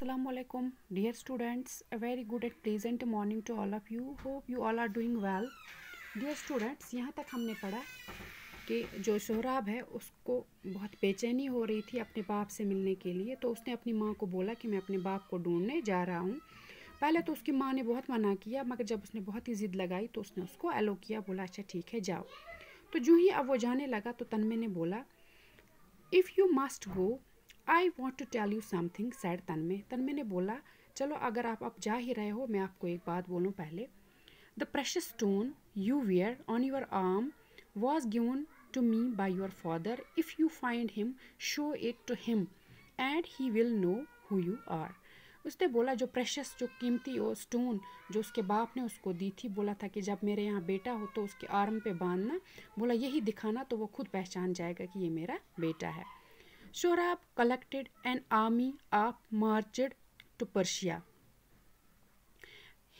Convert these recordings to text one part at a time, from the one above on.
Assalamu alaikum, dear students. A very good and pleasant morning to all of you. Hope you all are doing well. Dear students, यहाँ तक हमने पढ़ा कि जो सोहराब है उसको बहुत बेचैनी हो रही थी अपने बाप से मिलने के लिए, तो उसने अपनी माँ को बोला कि मैं अपने बाप को ढूंढने जा रहा हूँ। पहले तो उसकी माँ ने बहुत मना किया, मगर जब उसने बहुत ही ज़िद लगाई तो उसने उसको एलो किया, बोला अच्छा ठीक है जाओ। तो जो ही अब वो जाने लगा तो तन्मय ने बोला if you must go I want to tell you something sad Tanmay ने बोला चलो अगर आप जा ही रहे हो मैं आपको एक बात बोलूँ पहले। The precious stone you wear on your arm was given to me by your father. If you find him show it to him and he will know who you are. उसने बोला जो प्रेशियस जो कीमती वो stone जो उसके बाप ने उसको दी थी, बोला था कि जब मेरे यहाँ बेटा हो तो उसके आर्म पे बांधना, बोला यही दिखाना तो वो खुद पहचान जाएगा कि ये मेरा बेटा है। Shorab collected an army of marched to Persia.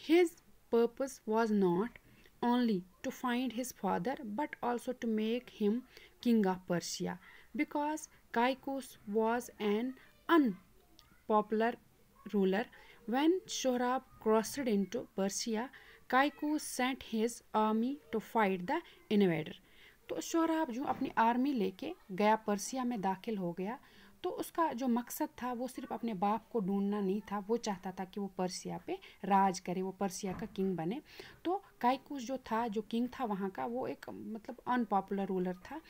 His purpose was not only to find his father but also to make him king of Persia, because Caicus was an unpopular ruler. When Shorab crossed into Persia, Caicus sent his army to fight the invader. तो शोराब जो अपनी army लेके गया Persia में दाखिल हो गया, तो उसका जो मकसद था वो सिर्फ अपने बाप को ढूंढना नहीं था, वो चाहता था कि वो पर्सिया पे राज करे, वो पर्सिया का किंग बने। तो काइकुस जो था जो किंग था वहाँ का, वो एक मतलब अनपॉपुलर रूलर था।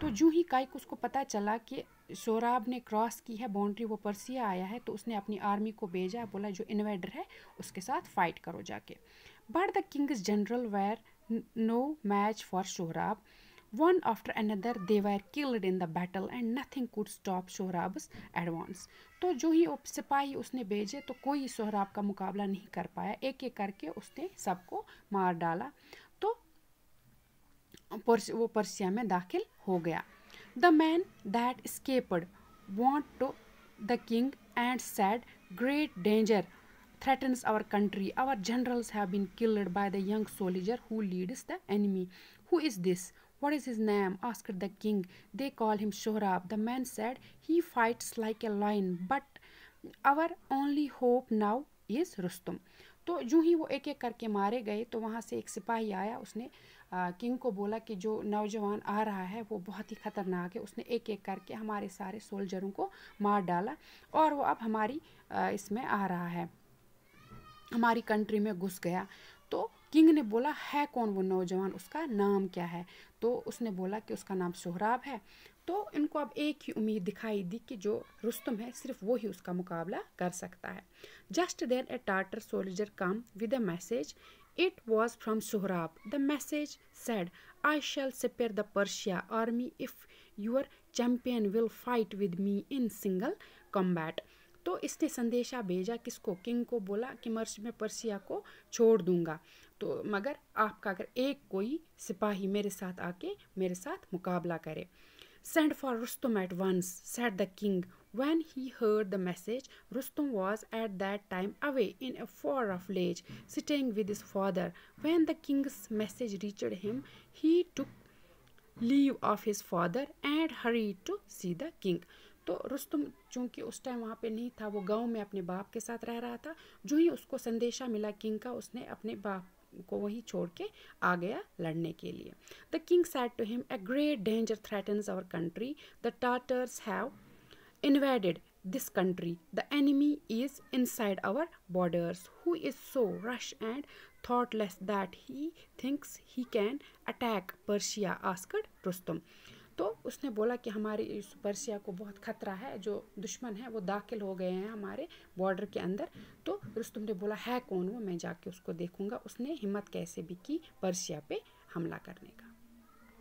तो जो ही काइकुस को पता चला कि शोराब ने क्रॉस की है बाउंड्री, वो पर्सिया आया है, तो उसने अपनी आर्मी को भेजा, बोला जो इन्वेडर है उसके साथ फाइट करो जाके। But the king's general were no match for Sohrab. One after another they were killed in the battle and nothing could stop Shohrab's advance. तो जो ही सिपाही उसने भेजे तो कोई सोहराब का मुकाबला नहीं कर पाया, एक एक करके उसने सबको मार डाला। तो वो पर्सिया में दाखिल हो गया। The man that escaped went to the king and said, "Great danger threatens our country. Our generals have been killed by the young soldier who leads the enemy. Who is this? What is his name?" asked the king. "They call him Shohrab." The man said, "He fights like a lion, but our only hope now is Rustum." तो जो ही वो एक एक करके मारे गए तो वहाँ से एक सिपाही आया, उसने किंग को बोला कि जो नौजवान आ रहा है वो बहुत ही ख़तरनाक है, उसने एक एक करके हमारे सारे सोल्जरों को मार डाला और वो अब हमारी इसमें आ रहा है, हमारी कंट्री में घुस गया। तो किंग ने बोला है कौन वो नौजवान, उसका नाम क्या है? तो उसने बोला कि उसका नाम सोहराब है। तो इनको अब एक ही उम्मीद दिखाई दी कि जो रुस्तम है सिर्फ वो ही उसका मुकाबला कर सकता है। Just then a Tartar soldier come with a message. It was from Sohrab. The message said, "I shall spare the Persia army if your champion will fight with me in single combat." तो इसने संदेशा भेजा किसको? King को। बोला कि मैं Persia को छोड़ दूंगा, तो मगर आपका अगर एक कोई सिपाही मेरे साथ आके मेरे साथ मुकाबला करे। Send for Rustum at once, said the king. When he heard the message, Rustum was at that time away in a far-off village, sitting with his father. When the king's message reached him, he took leave of his father and hurried to see the king. तो रुस्तुम चूँकि उस time वहाँ पे नहीं था, वो गांव में अपने बाप के साथ रह रहा था। जो ही उसको संदेशा मिला किंग का, उसने अपने बाप को वहीं छोड़ के आ गया लड़ने के लिए। The king said to him, "a great danger threatens our country. The Tartars have invaded this country. The enemy is inside our borders. Who is so rash and thoughtless that he thinks he can attack Persia?" asked Rustum. तो उसने बोला कि हमारी इस Persia को बहुत ख़तरा है, जो दुश्मन है वो दाखिल हो गए हैं हमारे बॉर्डर के अंदर। तो रुस्तुम ने बोला है कौन वो, मैं जाके उसको देखूंगा। उसने हिम्मत कैसे भी की पर्सिया पे हमला करने का।